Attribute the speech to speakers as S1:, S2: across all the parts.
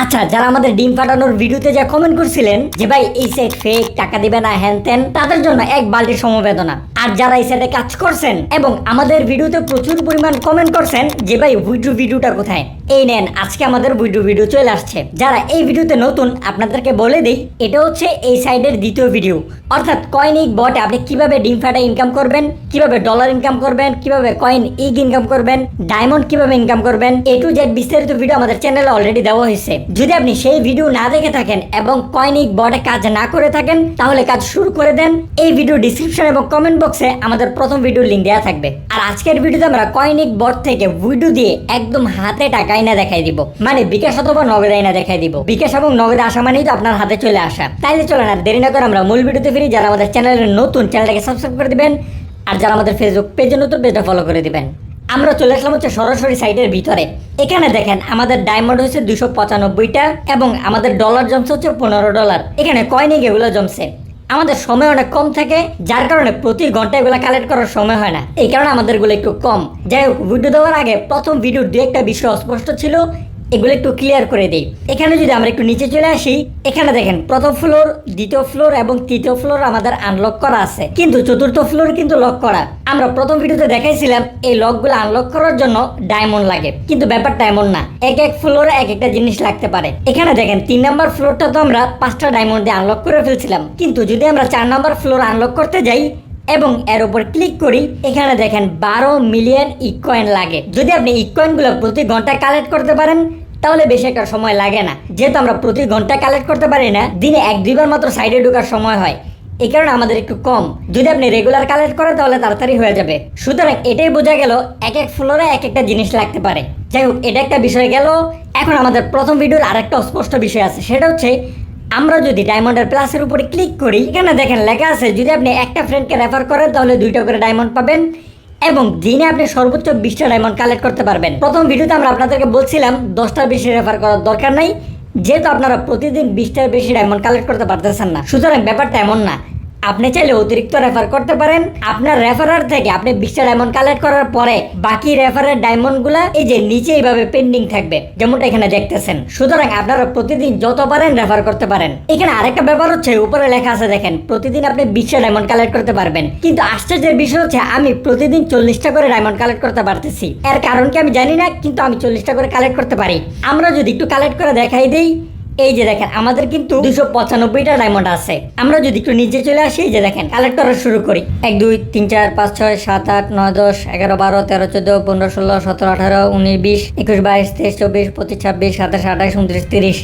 S1: আচ্ছা, যারা আমাদের ডিম ফাটানোর ভিডিওতে যা কমেন্ট করছিলেন যে ভাই এই সাইট ফেক, টাকা দিবে না, হ্যান ত্যান, তাদের জন্য এক বালতি সমবেদনা। আর যারা এই সাইটে কাজ করছেন এবং আমাদের ভিডিওতে প্রচুর পরিমাণ কমেন্ট করছেন যে ভাই ভিডিওটা কোথায়, এই নেন আজকে আমাদের ভিডিও চলে আসছে। যারা এই ভিডিওতে নতুন, আপনাদেরকে বলে দিই এটা হচ্ছে এই সাইডের দ্বিতীয় ভিডিও, অর্থাৎ কয়েন ইগ বটে আপনি কিভাবে ডিম ফাটা ইনকাম করবেন, কিভাবে ডলার ইনকাম করবেন, কিভাবে কয়েন ইগ ইনকাম করবেন, ডায়মন্ড কিভাবে ইনকাম করবেন, এ টু জেড বিস্তারিত ভিডিও আমাদের চ্যানেলে অলরেডি দেওয়া হয়েছে। যদি আপনি সেই ভিডিও না দেখে থাকেন এবং কয়েন ইগ বটে কাজ না করে থাকেন তাহলে কাজ শুরু করে দেন। এই ভিডিও ডিসক্রিপশন এবং কমেন্ট বক্সে আমাদের প্রথম ভিডিও লিংক দেওয়া থাকবে। আর আজকের ভিডিওতে আমরা কয়েন ইগ বট থেকে ভিডিও দিয়ে একদম হাতে টাকা আইনা দেখাই দিব, মানে বিকাশ অথবা নগদ আইনা দেখাই দিব। বিকাশ এবং নগদে আসা মানেই তো আপনার হাতে চলে আসা। তাইলে চলেন আর দেরি না করে আমরা মূল ভিডিওতে ফিরি। যারা আমাদের চ্যানেলের নতুন, চ্যানেলটাকে সাবস্ক্রাইব করে দিবেন, আর যারা আমাদের ফেসবুক পেজে নতুন, পেজটা ফলো করে দিবেন। আমরা চলে আসলাম হচ্ছে সরাসরি সাইটের ভিতরে। এখানে দেখেন আমাদের ডায়মন্ড হচ্ছে 295টা এবং আমাদের ডলার জমছে হচ্ছে $15। এখানে কয়েন এগুলো জমছে। আমাদের সময় অনেক কম থাকে, যার কারণে প্রতি ঘন্টা এগুলো কালেক্ট করার সময় হয় না, এই কারণে আমাদের গুলো একটু কম। যাই হোক, ভিডিও দেওয়ার আগে প্রথম ভিডিওর দু একটা বিষয় অস্পষ্ট ছিল, এগুলো একটু ক্লিয়ার করে দিই। এখানে যদি আমরা একটু নিচে চলে আসি, এখানে দেখেন প্রথম ফ্লোর, দ্বিতীয় ফ্লোর এবং তৃতীয় ফ্লোর আমাদের আনলক করা আছে, কিন্তু চতুর্থ ফ্লোর কিন্তু লক করা। আমরা প্রথম ভিডিওতে দেখাইছিলাম এই লকগুলো আনলক করার জন্য ডায়মন্ড লাগে, কিন্তু ব্যাপারটা এমন না, এক এক ফ্লোরে এক একটা জিনিস লাগতে পারে। এখানে দেখেন 3 নাম্বার ফ্লোরটা তো আমরা 5টা ডায়মন্ড দিয়ে আনলক করে ফেলছিলাম, কিন্তু যদি আমরা 4 নাম্বার ফ্লোর আনলক করতে যাই এবং এর উপর ক্লিক করি, এখানে দেখেন 12 মিলিয়ন ইকয়েন লাগে। যদি আপনি ইকয়েন গুলো প্রতি ঘন্টা কালেক্ট করতে পারেন তাহলে বেশি একটা সময় লাগে না। যেহেতু আমরা প্রতি ঘন্টা কালেক্ট করতে পারি না, দিনে 1-2 বার মাত্র সাইডে ঢোকার সময় হয়, এই কারণে আমাদের একটু কম। যদি আপনি রেগুলার কালেক্ট করেন তাহলে তাড়াতাড়ি হয়ে যাবে। সুতরাং এটাই বোঝা গেল এক এক ফ্লোরে এক একটা জিনিস লাগতে পারে। যাই হোক, এটা একটা বিষয় গেল। এখন আমাদের প্রথম ভিডিওর আরেকটা অস্পষ্ট বিষয় আছে, সেটা হচ্ছে আমরা যদি ডায়মন্ডের প্লাসের উপরে ক্লিক করি, এখানে দেখেন লেখা আছে যদি আপনি একটা ফ্রেন্ডকে রেফার করেন তাহলে 2টা করে ডায়মন্ড পাবেন এবং দিনে আপনি সর্বোচ্চ 20টা ডায়মন্ড কালেক্ট করতে পারবেন। প্রথম ভিডিওতে আমরা আপনাদেরকে বলছিলাম 10টার বেশি রেফার করার দরকার নাই, যেহেতু আপনারা প্রতিদিন 20টার বেশি ডায়মন্ড কালেক্ট করতে পারতেছেন না। সুতরাং ব্যাপারটা এমন না, আপনি চাইলে অতিরিক্ত রেফার করতে পারেন। আপনার রেফারার থেকে আপনি 20টা ডায়মন্ড কালেক্ট করার পরে বাকি রেফারের ডায়মন্ড গুলা এই যে নিচে এইভাবে পেন্ডিং থাকবে, যেমনটা এখানে দেখতেছেন। সুতরাং আপনারা প্রতিদিন যত পারেন রেফার করতে পারেন। এখানে আরেকটা ব্যাপার হচ্ছে, উপরে লেখা আছে দেখেন প্রতিদিন আপনি 20টা ডায়মন্ড কালেক্ট করতে পারবেন, কিন্তু আশ্চর্যের বিষয় হচ্ছে আমি প্রতিদিন 40টা করে ডায়মন্ড কালেক্ট করতে পারতেছি। এর কারণ কি আমি জানি না, কিন্তু আমি 40টা করে কালেক্ট করতে পারি। আমরা যদি একটু কালেক্ট করে দেখাই দিই, এই যে দেখেন আমাদের কিন্তু 295টা ডায়মন্ড আছে। আমরা যদি একটু নিচে চলে আসি, এই যে দেখেন কালেক্ট করা শুরু করি। 1 2 3 4 5 6 7 8 9 10 11 12 13 14 15 16 17 18 19 20 21 22 23 24 25 26 27 28 29 30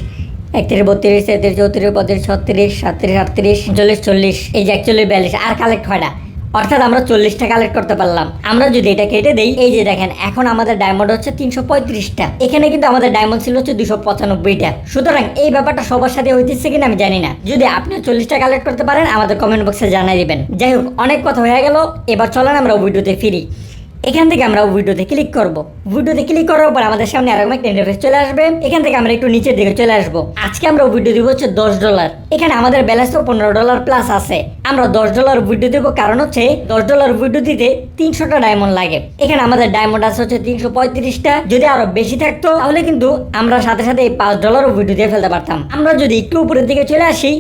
S1: 31 32 33 34 35 36 37 38 39 40, এই যে 41 42 আর কালেক্ট হয় না, অর্থাৎ আমরা 40টা কালেক্ট করতে পারলাম। আমরা যদি এটা কেটে দেই, এই যে দেখেন এখন আমাদের ডায়মন্ড হচ্ছে 335টা। এখানে কিন্তু আমাদের ডায়মন্ড ছিল হচ্ছে 295টা। সুতরাং এই ব্যাপারটা সবার সাথে হইতেছে কিনা আমি জানি না। যদি আপনি 40টা কালেক্ট করতে পারেন আমাদের কমেন্ট বক্সে জানাই দিবেন। যাই হোক, অনেক কথা হয়ে গেল, এবার চলেন আমরা ভিডিওতে ফিরি। এখান থেকে আমরা ভিডিওতে ক্লিক করব। ভিডিওতে ক্লিক করার পর আমাদের সামনে আরো একটা ইন্টারফেস চলে আসবে। এখান থেকে আমরা একটু নিচের দিকে চলে আসবো। আজকে আমরা ভিডিও দিব হচ্ছে $10। এখানে আমাদের ব্যালেন্স তো $15 প্লাস আছে। আমরা $10 ভিডিও দেবো, কারণ হচ্ছে $10 ভিডিও দিতে 300টা ডায়মন্ড লাগে। এখানে আমাদের ডায়মন্ড আছে হচ্ছে 335টা। যদি আরো বেশি থাকতো তাহলে কিন্তু আমরা সাথে সাথে এই $5 ভিডিও দিয়ে ফেলতে পারতাম। আমরা যদি একটু উপরের দিকে চলে আসি,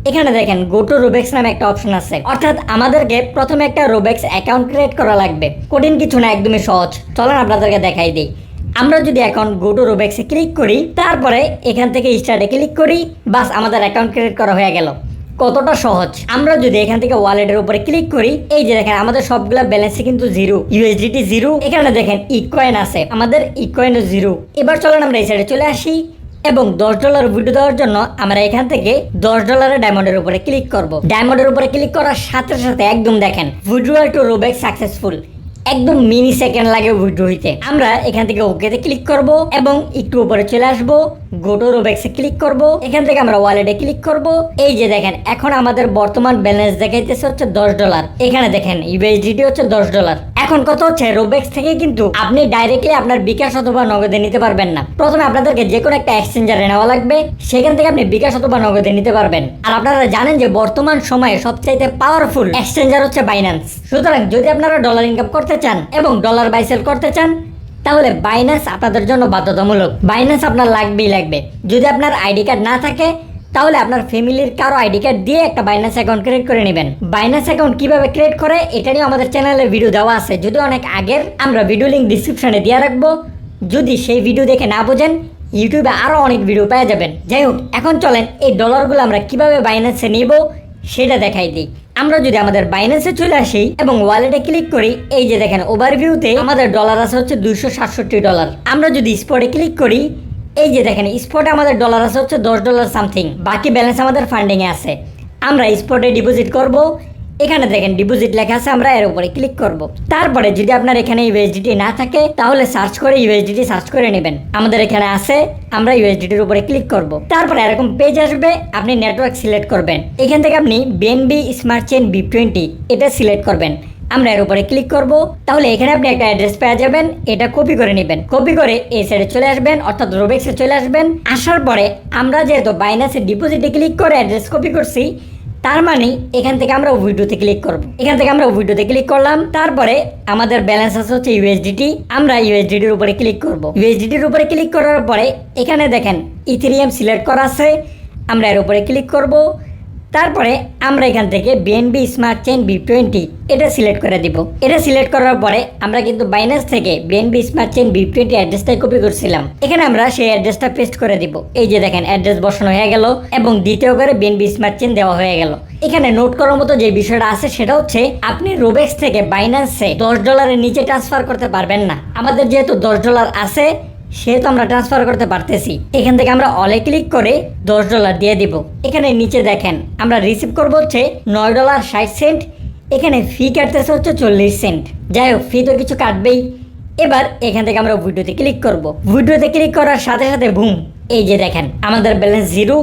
S1: এখানে দেখেন গো টু রোবেক্স নামে একটা অপশন আছে, অর্থাৎ আমাদেরকে প্রথমে একটা রোবেক্স অ্যাকাউন্ট ক্রিয়েট করা লাগবে। কঠিন কিছু না, একদমই সহজ। চলেন আপনাদেরকে দেখাই দিই। আমরা যদি এখন গো টু রোবেক্সে ক্লিক করি, তারপরে এখান থেকে স্টার্টে ক্লিক করি, বাস আমাদের অ্যাকাউন্ট ক্রিয়েট করা হয়ে গেল। কতটা সহজ। আমরা যদি এখান থেকে ওয়ালেটের উপরে ক্লিক করি, এই যে দেখেন আমাদের সবগুলা ব্যালেন্সে কিন্তু 0, USDT 0। এখানে দেখেন ইকয়েন আছে, আমাদের ইকয়েনও 0। এবার চলেন আমরা এই সাইডে চলে আসি এবং $10 ভিডিও দেওয়ার জন্য আমরা এখান থেকে $10 ডায়মন্ডের উপরে ক্লিক করব। ডায়মন্ডের উপরে ক্লিক করার সাথে সাথে একদম দেখেন উইথড্রয়াল টু রোবেক্স সাকসেসফুল, একদম মিনি সেকেন্ড লাগে উইথড্র হইতে। আমরা এখান থেকে ওকেতে ক্লিক করব এবং একটু উপরে চলে আসব, গো টু রোবেক্সে ক্লিক করব। এখান থেকে আমরা ওয়ালেটে ক্লিক করব। এই যে দেখেন এখন আমাদের বর্তমান ব্যালেন্স দেখাইতেছে হচ্ছে $10। এখানে দেখেন USDT হচ্ছে $10। এখন কত হচ্ছে, রোবেক্স থেকে কিন্তু আপনি ডাইরেক্টলি আপনার বিকাশ অথবা নগদে নিতে পারবেন না। প্রথমে আপনাদেরকে যে কোনো একটা এক্সচেঞ্জারে নেওয়া লাগবে, সেখান থেকে আপনি বিকাশ অথবা নগদে নিতে পারবেন। আর আপনারা জানেন যে বর্তমান সময়ে সবচাইতে পাওয়ারফুল এক্সচেঞ্জার হচ্ছে বাইন্যান্স। সুতরাং যদি আপনারা ডলার ইনকাম করতে চান এবং ডলার বাই সেল করতে চান, তাহলে বাইন্যান্স আপনাদের জন্য বাধ্যতামূলক। বাইন্যান্স আপনার লাগবেই লাগবে। যদি আপনার আইডি কার্ড না থাকে তাহলে আপনার ফ্যামিলির কারো আইডি কার্ড দিয়ে একটা বাইন্যান্স অ্যাকাউন্ট ক্রিয়েট করে নেবেন। বাইন্যান্স অ্যাকাউন্ট কিভাবে ক্রিয়েট করে এটা নিয়ে আমাদের চ্যানেলে ভিডিও দেওয়া আছে, যদি অনেক আগের। আমরা ভিডিও লিঙ্ক ডিসক্রিপশনে দিয়ে রাখবো। যদি সেই ভিডিও দেখে না বোঝেন ইউটিউবে আরও অনেক ভিডিও পেয়ে যাবেন। যাই হোক, এখন চলেন এই ডলারগুলো আমরা কিভাবে বাইন্যান্সে নিব সেটা দেখাই দিই। আমরা যদি আমাদের বাইন্যান্সে চলে আসি এবং ওয়ালেটে ক্লিক করি, এই যে দেখেন ওভারভিউতে আমাদের ডলার আছে হচ্ছে $267। আমরা যদি স্পটে ক্লিক করি, এই যে দেখেন স্পটে আমাদের ডলার আছে হচ্ছে $10 সামথিং। বাকি ব্যালেন্স আমাদের ফান্ডিংয়ে আছে। আমরা স্পটে ডিপোজিট করব। এখানে দেখেন ডিপোজিট লেখা আছে, আমরা এর উপরে ক্লিক করব। তারপরে যদি আপনার এখানে ইউএসডিটি না থাকে তাহলে সার্চ করে ইউএসডিটি সার্চ করে নেবেন। আমাদের এখানে আছে, আমরা ইউএসডিটির উপরে ক্লিক করব। তারপরে এরকম পেজ আসবে, আপনি নেটওয়ার্ক সিলেক্ট করবেন। এখান থেকে আপনি বিএনবি স্মার্ট চেইন BIP20 এটা সিলেক্ট করবেন। আমরা এর উপরে ক্লিক করব। তাহলে এখানে আপনি একটা অ্যাড্রেস পেয়ে যাবেন, এটা কপি করে নেবেন। কপি করে এই সাইডে চলে আসবেন, অর্থাৎ রোবেক্সে চলে আসবেন। আসার পরে আমরা যেহেতু বাইন্যান্সে ডিপোজিটে ক্লিক করে অ্যাড্রেস কপি করছি, তার মানে এখান থেকে আমরা উইড্রোতে ক্লিক করব। এখান থেকে আমরা উইড্রোতে ক্লিক করলাম। তারপরে আমাদের ব্যালেন্স আছে হচ্ছে ইউএসডিটি। আমরা ইউএসডিটির উপরে ক্লিক করব। ইউএসডিটির উপরে ক্লিক করার পরে এখানে দেখেন ইথেরিয়াম সিলেক্ট করা আছে, আমরা এর উপরে ক্লিক করব। তারপরে আমরা এখান থেকে বিএনবি স্মার্ট চেইন BIP20 এটা সিলেক্ট করে দিব। এটা সিলেক্ট করার পরে আমরা কিন্তু বাইন্যান্স থেকে বিএনবি স্মার্ট চেইন BIP20 অ্যাড্রেসটাই কপি করছিলাম। এখানে আমরা সেই অ্যাড্রেসটা পেস্ট করে দিব। এই যে দেখেন অ্যাড্রেস বসানো হয়ে গেল এবং দ্বিতীয় করে বিএনবি স্মার্ট চেইন দেওয়া হয়ে গেল। এখানে নোট করার মতো যে বিষয়টা আছে সেটা হচ্ছে আপনি রোবেক্স থেকে বাইন্যান্সে $10 নিচে ট্রান্সফার করতে পারবেন না। আমাদের যেহেতু $10 আছে সেহেতু আমরা ট্রান্সফার করতে পারতেছি। এখান থেকে আমরা অলে ক্লিক করে $10 দিয়ে দিব। এখানে নিচে দেখেন আমরা রিসিভ করবো হচ্ছে $9.60। এখানে ফি কাটতেছে হচ্ছে 40 সেন্ট। যাই হোক, ফি তো কিছু কাটবেই। এবার এখান থেকে আমরা ভিডিওতে ক্লিক করব। ভিডিওতে ক্লিক করার সাথে সাথে বুম, এই যে দেখেন আমাদের ব্যালেন্স 0,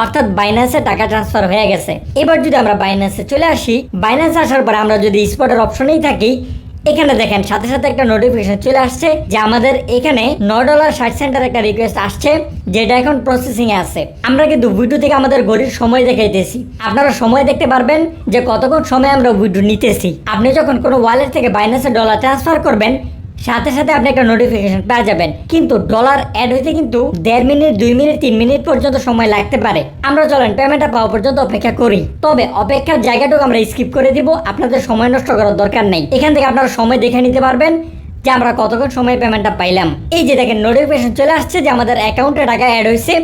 S1: অর্থাৎ বাইন্যান্সে টাকা ট্রান্সফার হয়ে গেছে। এবার যদি আমরা বাইন্যান্সে চলে আসি, বাইন্যান্সে আসার পর আমরা যদি স্পটের অপশনেই থাকি, এখানে দেখেন সাথে সাথে একটা নোটিফিকেশন চলে আসছে যে আমাদের এখানে $9.60 একটা রিকোয়েস্ট আসছে, যেটা এখন প্রসেসিং এ আছে। আমরা কিন্তু ভিডিও থেকে আমাদের ঘড়ির সময় দেখাইতেছি। আপনারা সময় দেখতে পারবেন যে কতক্ষণ সময় আমরা ভিডিও নিতেছি। আপনি যখন কোনো ওয়ালেট থেকে বাইন্যান্সে ডলার ট্রান্সফার করবেন, সাথে সাথে আপনি একটা নোটিফিকেশন পেয়ে যাবেন। কিন্তু ডলার অ্যাড হইতে কিন্তু 1.5 মিনিট, 2 মিনিট, 3 মিনিট পর্যন্ত সময় লাগতে পারে। আমরা চলেন পেমেন্টটা পাওয়া পর্যন্ত অপেক্ষা করি। তবে অপেক্ষার জায়গাটুকু আমরা স্কিপ করে দিব, আপনাদের সময় নষ্ট করার দরকার নেই। এখান থেকে আপনারা সময় দেখে নিতে পারবেন যে আমরা কতক্ষণ সময় পেমেন্টটা পাইলাম। এই যে দেখেন নোটিফিকেশন চলে আসছে যে আমাদের অ্যাকাউন্টে টাকা অ্যাড হয়েছে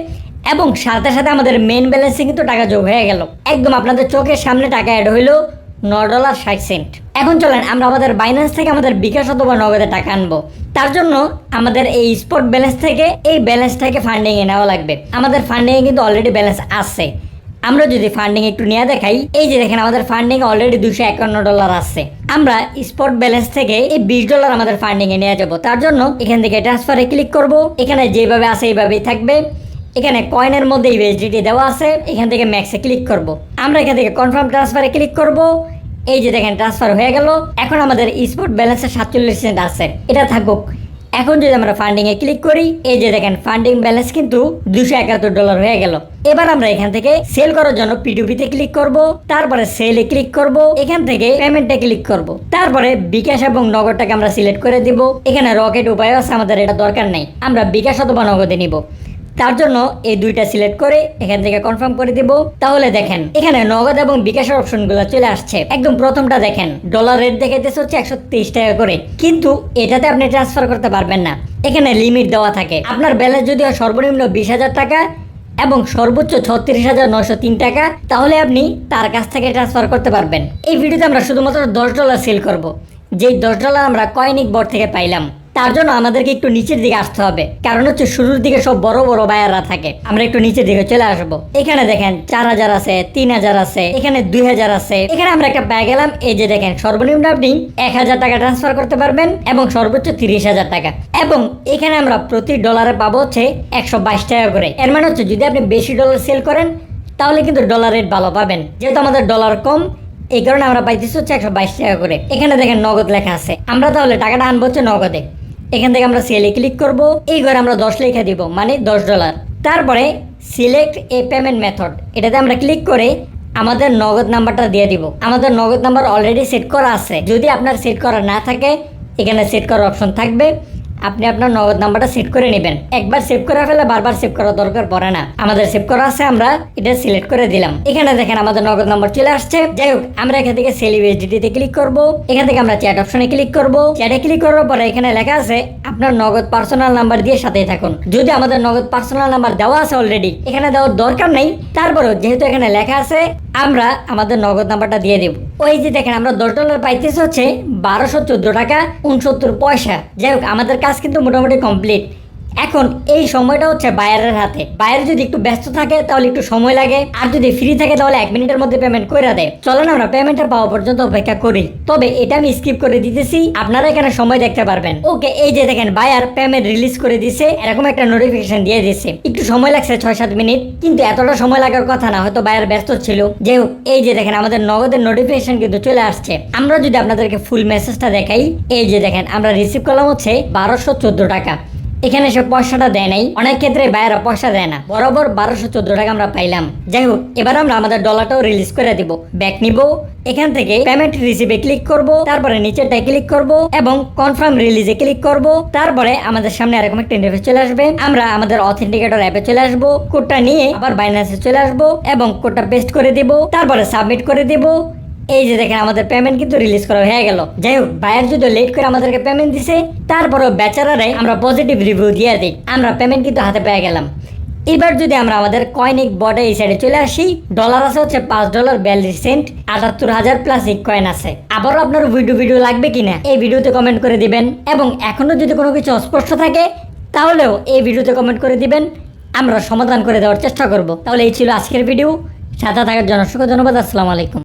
S1: এবং সাথে সাথে আমাদের মেন ব্যালেন্সে কিন্তু টাকা যোগ হয়ে গেল। একদম আপনাদের চোখের সামনে টাকা অ্যাড হইলো $9.60। এখন চলেন আমরা আমাদের বাইন্যান্স থেকে আমাদের বিকাশ অথবা নগদে টাকা আনবো। তার জন্য আমাদের এই স্পট ব্যালেন্স থেকে এই ব্যালেন্সটাকে ফান্ডিং এ নেওয়া লাগবে। আমাদের ফান্ডিং এ কিন্তু অলরেডি ব্যালেন্স আছে। আমরা যদি ফান্ডিং একটু নিয়ে দেখাই, এই যে দেখেন আমাদের ফান্ডিং অলরেডি $251 আছে। আমরা স্পট ব্যালেন্স থেকে এই $20 আমাদের ফান্ডিং এ নিয়ে যাবো। তার জন্য এখান থেকে ট্রান্সফারে ক্লিক করব। এখানে যেভাবে আছে এইভাবেই থাকবে। এখানে কয়েনের মধ্যে ইউএসডিটি দেওয়া আছে, এখান থেকে ম্যাক্সে ক্লিক করব। আমরা এখান থেকে কনফার্ম ট্রান্সফারে ক্লিক করব। এই যে দেখেন ট্রান্সফার হয়ে গেল। এখন আমাদের স্পট ব্যালেন্সে 47 সেন্ট আছে, এটা থাকুক। এখন যদি আমরা ফান্ডিং এ ক্লিক করি, এই যে দেখেন ফান্ডিং ব্যালেন্স কিন্তু $271 হয়ে গেল। এবার আমরা এখান থেকে সেল করার জন্য P2P তে ক্লিক করব। তারপরে সেলে ক্লিক করব। এখান থেকে পেমেন্টে ক্লিক করব। তারপরে বিকাশ এবং নগদটাকে আমরা সিলেক্ট করে দিব। এখানে রকেট উপায় আছে, আমাদের এটা দরকার নাই। আমরা বিকাশ অথবা নগদে নিব। তার জন্য এই দুইটা সিলেক্ট করে এখান থেকে কনফার্ম করে দিব। তাহলে দেখেন এখানে নগদ এবং বিকাশের অপশনগুলো চলে আসছে। একদম প্রথমটা দেখেন ডলার রেট দেখাইতেছে হচ্ছে 123 টাকা করে, কিন্তু এটাতে আপনি ট্রান্সফার করতে পারবেন না। এখানে লিমিট দেওয়া থাকে। আপনার ব্যালেন্স যদি হয় সর্বনিম্ন 20,000 টাকা এবং সর্বোচ্চ 36,903 টাকা, তাহলে আপনি তার কাছ থেকে ট্রান্সফার করতে পারবেন। এই ভিডিওতে আমরা শুধুমাত্র $10 সেল করব, যেই $10 আমরা কয়েনিক বোর্ড থেকে পাইলাম। তার জন্য আমাদেরকে একটু নিচের দিকে আসতে হবে, কারণ হচ্ছে শুরুর দিকে সব বড় বড় বায়াররা থাকে। আমরা একটু নিচের দিকে চলে আসবো। এখানে দেখেন 4,000 আছে, 3,000 আছে, এখানে 2,000 আছে। এখানে আমরা একটা পেয়ে গেলাম। এই যে দেখেন সর্বনিম্ন আপনি 1,000 টাকা ট্রান্সফার করতে পারবেন এবং সর্বোচ্চ 30,000 টাকা। এবং এখানে আমরা প্রতি ডলারে পাবো হচ্ছে 122 টাকা করে। এর মানে হচ্ছে যদি আপনি বেশি ডলার সেল করেন তাহলে কিন্তু ডলার রেট ভালো পাবেন। যেহেতু আমাদের ডলার কম, এই কারণে আমরা পাইতেছি হচ্ছে 122 টাকা করে। এখানে দেখেন নগদ লেখা আছে। আমরা তাহলে টাকাটা আনবো হচ্ছে নগদে। এখান থেকে আমরা সেলে ক্লিক করব। এই ঘরে আমরা 10 লেখা দিব, মানে $10। তারপরে সিলেক্ট এ পেমেন্ট মেথড, এটাতে আমরা ক্লিক করে আমাদের নগদ নাম্বারটা দিয়ে দিব। আমাদের নগদ নাম্বার অলরেডি সেট করা আছে। যদি আপনার সেট করা না থাকে, এখানে সেট করার অপশন থাকবে। আপনি আপনার নগদ নাম্বারটা সেট করে নেবেন। একবার সেভ করে ফেলে বারবার সেভ করার দরকার পড়ে না। আমাদের সেভ করা আছে, আমরা এটা সিলেক্ট করে দিলাম। এখানে দেখেন আমাদের নগদ নাম্বার চলে আসছে। যাই হোক, আমরা এখান থেকে সেল ইউএসডিটি তে ক্লিক করব। এখান থেকে আমরা চ্যাট অপশনে ক্লিক করব। চ্যাটে ক্লিক করার পরে এখানে লেখা আছে আপনার নগদ পার্সোনাল নাম্বার দিয়ে সাথেই থাকুন। যদি আমাদের নগদ পার্সোনাল নাম্বার দেওয়া আছে অলরেডি, এখানে দেওয়ার দরকার নেই। তারপরেও যেহেতু এখানে লেখা আছে, আমরা আমাদের নগদ নাম্বারটা দিয়ে দেব। ওই যে দেখেন আমরা $10 পাইতেছি হচ্ছে 1214 টাকা 69 পয়সা। যাই হোক, আমাদের কাজ কিন্তু মোটামুটি কমপ্লিট। এখন এই সময়টা হচ্ছে বায়ারের হাতে। বায়ার যদি একটু ব্যস্ত থাকে তাহলে একটু সময় লাগে, আর যদি ফ্রি থাকে তাহলে 1 মিনিটের মধ্যে পেমেন্ট করে দেয়। চলেন আমরা পেমেন্টটা পাওয়া পর্যন্ত অপেক্ষা করি। তবে এটা আমি স্কিপ করে দিতেছি, আপনারা এখানে সময় দেখতে পারবেন। ওকে, এই যে দেখেন বায়ার পেমেন্ট রিলিজ করে দিছে, এরকম একটা নোটিফিকেশন দিয়ে দিছে। একটু সময় লাগছে 6-7 মিনিট, কিন্তু এতটা সময় লাগার কথা না, হয়তো বায়ার ব্যস্ত ছিল। যাই হোক, এই যে দেখেন আমাদের নগদের নোটিফিকেশন কিন্তু চলে আসছে। আমরা যদি আপনাদেরকে ফুল মেসেজটা দেখাই, এই যে দেখেন আমরা রিসিভ করলাম হচ্ছে 1214 টাকা। এখানে সে পয়সাটা দেয় নাই, অনেক ক্ষেত্রে বায়েরা পয়সা দেয় না, বরাবর 1214 টাকা আমরা পাইলাম। যাই হোক, এবার আমরা আমাদের ডলারটাও রিলিজ করে দিব। ব্যাক নিব, এখান থেকে পেমেন্ট রিসিভে ক্লিক করব, তারপরে নিচেরটায় ক্লিক করব এবং কনফার্ম রিলিজে ক্লিক করব। তারপরে আমাদের সামনে এরকম একটা ইন্টারফেস চলে আসবে। আমরা আমাদের অথেন্টিকেটর অ্যাপে চলে আসব, কোডটা নিয়ে আবার বাইন্যান্সে চলে আসব এবং কোডটা পেস্ট করে দিব, তারপরে সাবমিট করে দিব। এই যে দেখেন আমাদের পেমেন্ট কিন্তু রিলিজ করা হয়ে গেল। যাই হোক, বায়ার যদি লেট করে আমাদেরকে পেমেন্ট দিছে, তারপরও বেচারারে আমরা পজিটিভ রিভিউ দিয়ে দিই। আমরা পেমেন্ট কিন্তু হাতে পেয়ে গেলাম। এবার যদি আমরা আমাদের কয়েনিক বটে এই সাইডে চলে আসি, ডলার আছে হচ্ছে $5.42, 78,000 প্লাস এক কয়েন আছে। আবারও আপনার ভিডিও লাগবে কিনা এই ভিডিওতে কমেন্ট করে দিবেন, এবং এখনো যদি কোনো কিছু অস্পষ্ট থাকে তাহলেও এই ভিডিওতে কমেন্ট করে দিবেন, আমরা সমাধান করে দেওয়ার চেষ্টা করব। তাহলে এই ছিল আজকের ভিডিও। সাথে থাকার জন্য অসংখ্য ধন্যবাদ। আসসালামু আলাইকুম।